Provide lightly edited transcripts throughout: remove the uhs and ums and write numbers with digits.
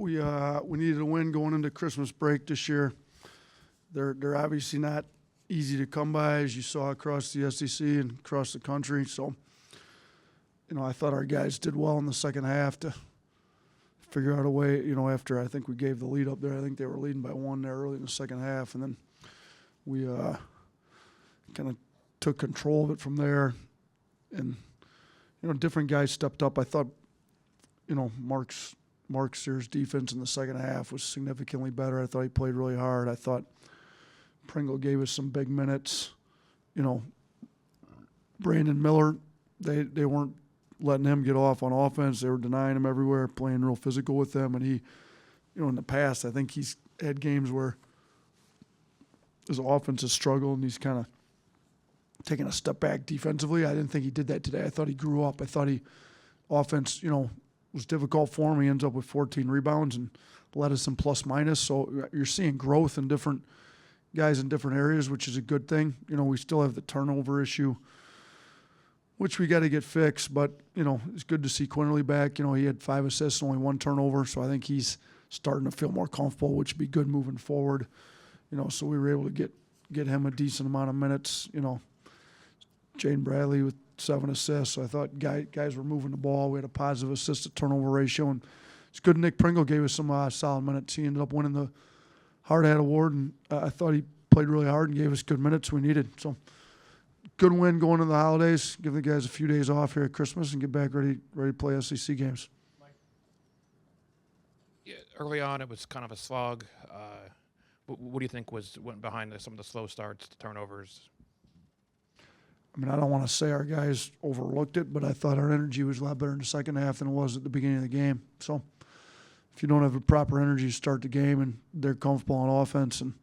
we needed a win going into Christmas break this year. They're obviously not easy to come by, as you saw across the SEC and across the country. So, I thought our guys did well in the second half to figure out a way, after I think we gave the lead up there. I think they were leading by 1 there early in the second half, and then we kind of took control of it from there. And, different guys stepped up. I thought, Mark Sears' defense in the second half was significantly better. I thought he played really hard. I thought Pringle gave us some big minutes. Brandon Miller, they weren't letting him get off on offense. They were denying him everywhere, playing real physical with them. And he, in the past, I think he's had games where his offense has struggled and he's kind of taking a step back defensively. I didn't think he did that today. I thought he grew up. I thought offense, was difficult for him. He ends up with 14 rebounds and led us in plus minus. So you're seeing growth in different guys in different areas, which is a good thing. We still have the turnover issue, which we got to get fixed. But, it's good to see Quinterly back. He had 5 assists and only 1 turnover. So I think he's starting to feel more comfortable, which would be good moving forward. So we were able to get him a decent amount of minutes. Jaden Bradley with 7 assists. So I thought guys were moving the ball. We had a positive assist to turnover ratio. And it's good Nick Pringle gave us some solid minutes. He ended up winning the Hard Hat Award, and I thought he played really hard and gave us good minutes we needed. So good win going into the holidays. Give the guys a few days off here at Christmas and get back ready to play SEC games. Yeah, early on it was kind of a slog. What do you think went behind some of the slow starts, the turnovers? I don't want to say our guys overlooked it, but I thought our energy was a lot better in the second half than it was at the beginning of the game. So if you don't have the proper energy to start the game and they're comfortable on offense and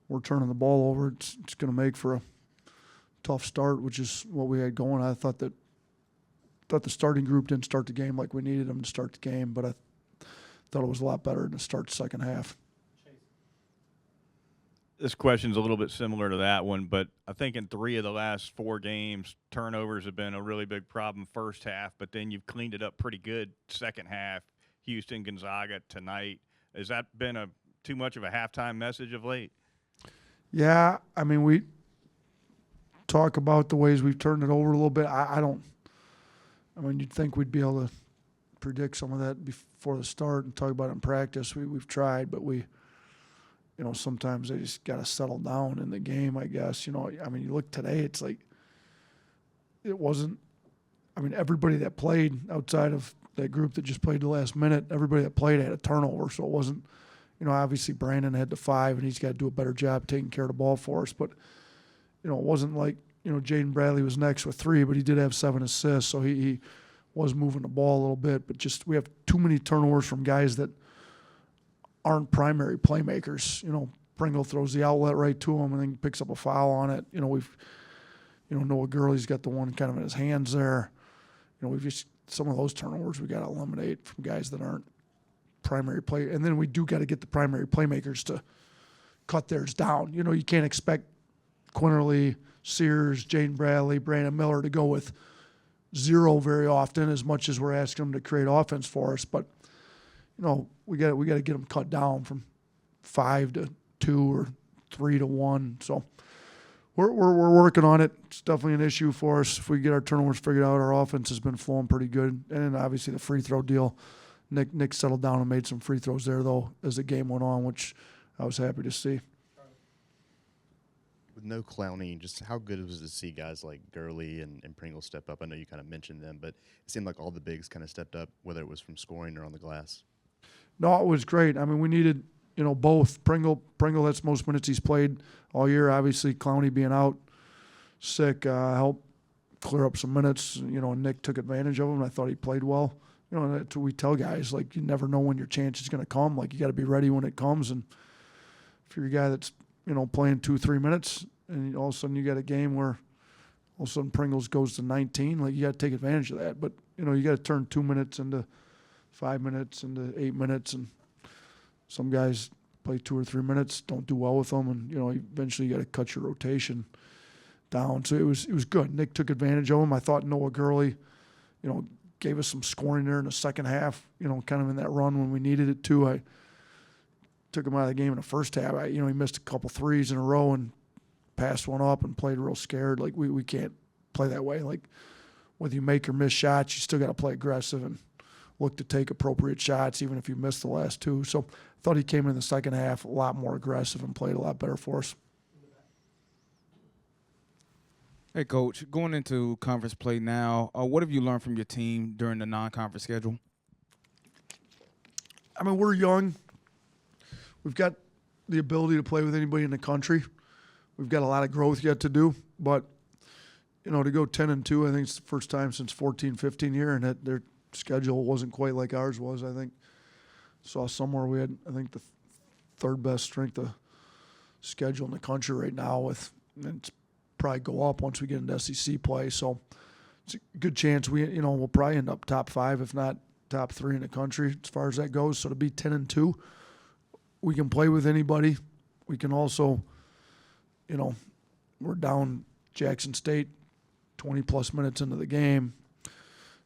we're turning the ball over, it's going to make for a tough start, which is what we had going. I thought the starting group didn't start the game like we needed them to start the game, but I thought it was a lot better to start the second half. This question's a little bit similar to that one, but I think in 3 of the last 4 games, turnovers have been a really big problem first half, but then you've cleaned it up pretty good second half. Houston, Gonzaga tonight. Has that been too much of a halftime message of late? Yeah, we talk about the ways we've turned it over a little bit. You'd think we'd be able to predict some of that before the start and talk about it in practice. We've tried, but sometimes they just got to settle down in the game, I guess. You look today, it's like it wasn't – everybody that played outside of that group that just played the last minute, everybody that played had a turnover. So it wasn't – obviously Brandon had the 5, and he's got to do a better job taking care of the ball for us. But, it wasn't like, Jaden Bradley was next with 3, but he did have 7 assists. So he was moving the ball a little bit. But just we have too many turnovers from guys that aren't primary playmakers. Pringle throws the outlet right to him and then picks up a foul on it. Noah Gurley's got the one kind of in his hands there. We've just some of those turnovers we got to eliminate from guys that aren't primary play. And then we do got to get the primary playmakers to cut theirs down. You can't expect Quinterly, Sears, Jaden Bradley, Brandon Miller to go with 0 very often, as much as we're asking them to create offense for us. But we got to get them cut down from 5 to 2 or 3 to 1. So we're working on it. It's definitely an issue for us. If we get our turnovers figured out, our offense has been flowing pretty good. And then obviously the free throw deal, Nick settled down and made some free throws there though as the game went on, which I was happy to see. With no Clowney, just how good was it to see guys like Gurley and Pringle step up? I know you kind of mentioned them, but it seemed like all the bigs kind of stepped up, whether it was from scoring or on the glass. No, it was great. We needed, both. Pringle, that's most minutes he's played all year. Obviously, Clowney being out sick helped clear up some minutes. And Nick took advantage of him. I thought he played well. That's what we tell guys. Like, you never know when your chance is going to come. Like, you got to be ready when it comes. And if you're a guy that's, playing 2-3 minutes, and all of a sudden you got a game where all of a sudden Pringles goes to 19, like, you got to take advantage of that. But, you got to turn 2 minutes into 5 minutes into 8 minutes, and some guys play 2 or 3 minutes, don't do well with them, and eventually you got to cut your rotation down. So it was good. Nick took advantage of him. I thought Noah Gurley, gave us some scoring there in the second half, kind of in that run when we needed it to. I took him out of the game in the first half. He missed a couple threes in a row and passed one up and played real scared. Like, we can't play that way. Like, whether you make or miss shots, you still got to play aggressive and look to take appropriate shots, even if you miss the last two. So I thought he came in the second half a lot more aggressive and played a lot better for us. Hey, Coach, going into conference play now, what have you learned from your team during the non-conference schedule? I mean, we're young. We've got the ability to play with anybody in the country. We've got a lot of growth yet to do, but to go 10-2, I think it's the first time since 14-15 year, and that their schedule wasn't quite like ours was. I think saw somewhere we had, I think, the third best strength of schedule in the country right now, and it's probably go up once we get into SEC play. So it's a good chance we'll probably end up top 5, if not top 3 in the country as far as that goes. So to be 10-2, we can play with anybody. We can also, we're down Jackson State 20-plus minutes into the game.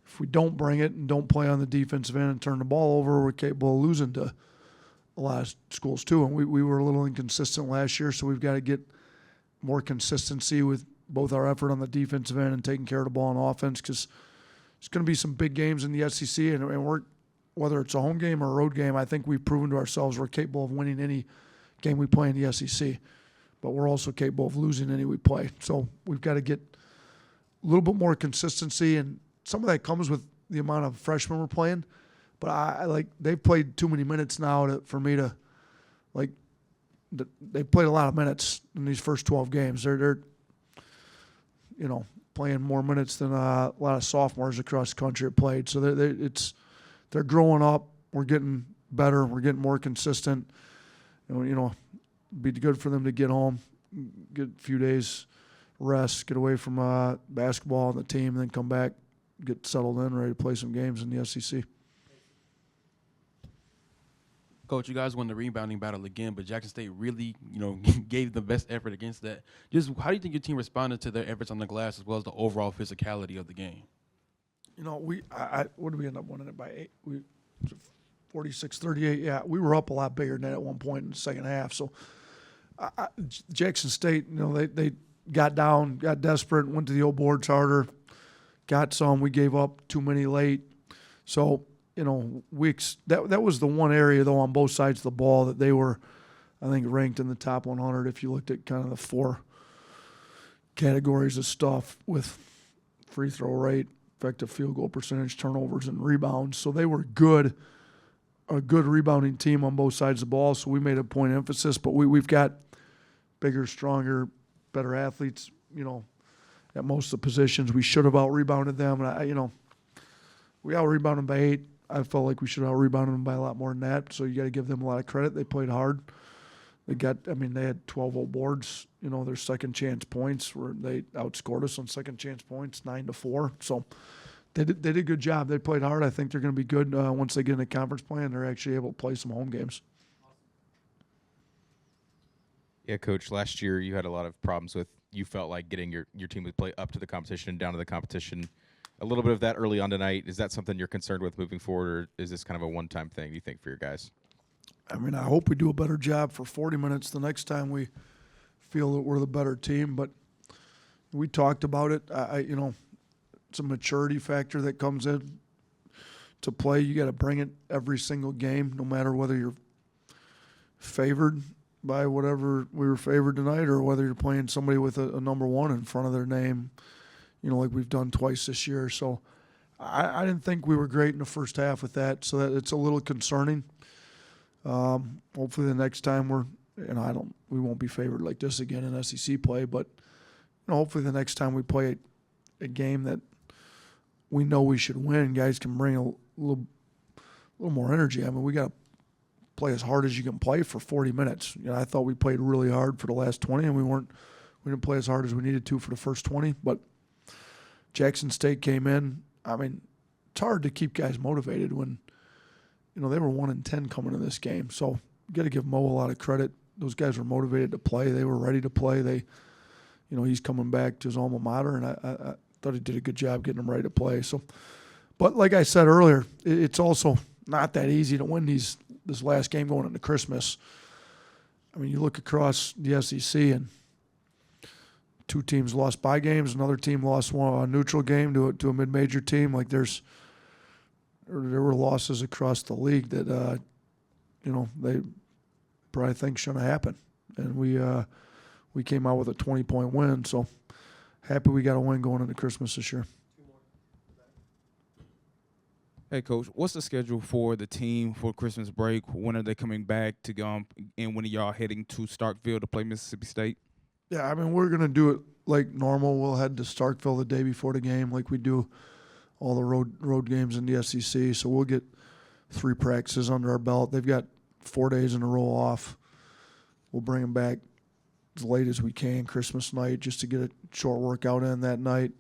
If we don't bring it and don't play on the defensive end and turn the ball over, we're capable of losing to a lot of schools too. And we were a little inconsistent last year, so we've got to get more consistency with both our effort on the defensive end and taking care of the ball on offense, because it's going to be some big games in the SEC, and we're, whether it's a home game or a road game, I think we've proven to ourselves we're capable of winning any game we play in the SEC, but we're also capable of losing any we play. So we've got to get a little bit more consistency, and some of that comes with the amount of freshmen we're playing. But I they've played too many minutes now for me to they played a lot of minutes in these first 12 games. They're playing more minutes than a lot of sophomores across the country have played. So they're growing up. We're getting better. We're getting more consistent. Be good for them to get home, get a few days rest, get away from basketball and the team, and then come back, get settled in, ready to play some games in the SEC. Coach, you guys won the rebounding battle again, but Jackson State really, gave the best effort against that. Just how do you think your team responded to their efforts on the glass as well as the overall physicality of the game? What did we end up winning it by 8? 46-38. Yeah, we were up a lot bigger than that at one point in the second half. So Jackson State, they got down, got desperate, went to the old boards harder, got some. We gave up too many late. So that was the one area, though, on both sides of the ball that they were, I think, ranked in the top 100 if you looked at kind of the 4 categories of stuff with free throw rate, effective field goal percentage, turnovers, and rebounds. So they were a good rebounding team on both sides of the ball, so we made a point of emphasis. But we've got bigger, stronger, better athletes, at most of the positions. We should have out-rebounded them. And we out-rebounded them by 8. I felt like we should have out-rebounded them by a lot more than that. So you got to give them a lot of credit. They played hard. They had 12 old boards. Their second chance points where they outscored us on second chance points, 9-4. So they did a good job. They played hard. I think they're going to be good once they get in the conference play and they're actually able to play some home games. Yeah, Coach, last year you had a lot of problems with, you felt like getting your team to play up to the competition and down to the competition. A little bit of that early on tonight. Is that something you're concerned with moving forward, or is this kind of a one-time thing, do you think, for your guys? I hope we do a better job for 40 minutes the next time we feel that we're the better team. But we talked about it. It's a maturity factor that comes in to play. You got to bring it every single game, no matter whether you're favored by whatever we were favored tonight or whether you're playing somebody with a number 1 in front of their name, like we've done twice this year. So I didn't think we were great in the first half with that, so that it's a little concerning. Hopefully the next time we won't be favored like this again in SEC play, but hopefully the next time we play a game that we know we should win, guys can bring a little more energy. We got to play as hard as you can play for 40 minutes. I thought we played really hard for the last 20, and we didn't play as hard as we needed to for the first 20, but Jackson State came in. It's hard to keep guys motivated when, they were 1-10 coming to this game. So you got to give Mo a lot of credit. Those guys were motivated to play. They were ready to play. He's coming back to his alma mater, and I thought he did a good job getting them ready to play. So But like I said earlier, it's also not that easy to win this last game going into Christmas. I mean, you look across the SEC and 2 teams lost bye games, another team lost a neutral game to a mid-major team. Like there were losses across the league that they probably think shouldn't happen, and we came out with a 20-point win. So happy we got a win going into Christmas this year. Hey, Coach, what's the schedule for the team for Christmas break? When are they coming back to go? And when are y'all heading to Starkville to play Mississippi State? Yeah, I mean, we're going to do it like normal. We'll head to Starkville the day before the game like we do all the road games in the SEC. So we'll get 3 practices under our belt. They've got 4 days in a row off. We'll bring them back as late as we can Christmas night just to get a short workout in that night.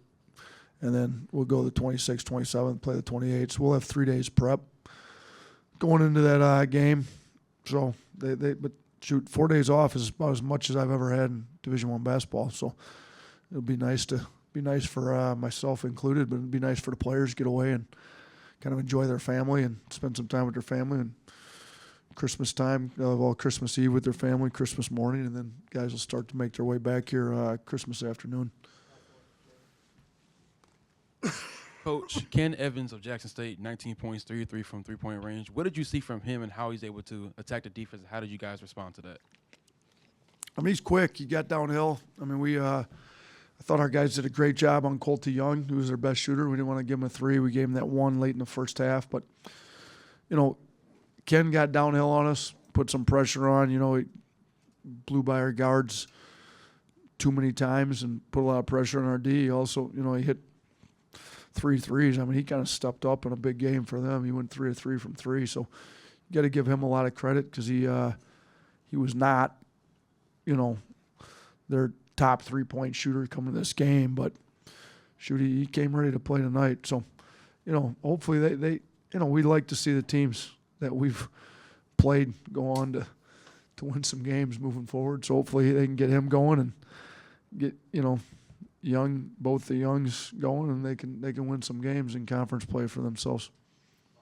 And then we'll go the 26th, 27th, play the 28th. So we'll have 3 days prep going into that game. So but shoot, 4 days off is about as much as I've ever had in Division I basketball. So it'll be nice for myself included, but it'll be nice for the players to get away and kind of enjoy their family and spend some time with their family. And Christmas time, they'll have all Christmas Eve with their family, Christmas morning, and then guys will start to make their way back here Christmas afternoon. Coach, Ken Evans of Jackson State, 19 points, 3 from three-point range. What did you see from him and how he's able to attack the defense? How did you guys respond to that? I mean, he's quick. He got downhill. I mean, I thought our guys did a great job on Colty Young, who was their best shooter. We didn't want to give him a 3. We gave him that 1 late in the first half. But, Ken got downhill on us, put some pressure on. He blew by our guards too many times and put a lot of pressure on our D. He also, he hit 3 threes. I mean, he kind of stepped up in a big game for them. He went 3 of 3 from 3. So you got to give him a lot of credit because he was not, their top 3-point shooter coming to this game, but he came ready to play tonight. So, hopefully they we'd like to see the teams that we've played go on to win some games moving forward. So hopefully they can get him going and get, both the Youngs going, and they can win some games in conference play for themselves.